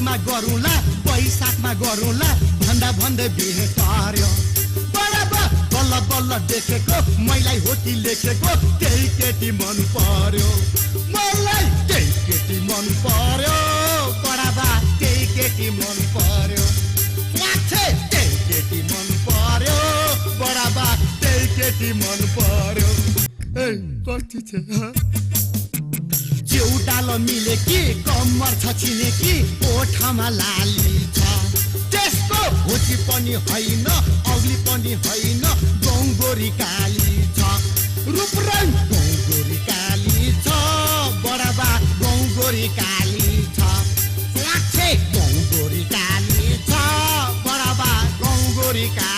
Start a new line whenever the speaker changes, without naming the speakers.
माघमा गरौँला वैशाखमा गरौँला भन्दा भन्दै बिहे पर्यो बराबर बल्ल बल्ल देखेको मैलाई होती लेखेको त्यही केटी मन पर्यो मलाई त्यही केटी मन पर्यो बराबर त्यही केटी मन पर्यो त्यही केटी मन पर्यो बराबर त्यही केटी मन पर्यो ए कति छ जेउडाल मिले कि कम्मर छ छिने कि ओठमा लाली छ त्यसको होची पनि होइन अग्ली पनि होइन गौगोरी काली छ रूपरङ गौगोरी काली छ बडाबा गौगोरी काली छ गौगोरी काली छ बडाबा गौगोरी काली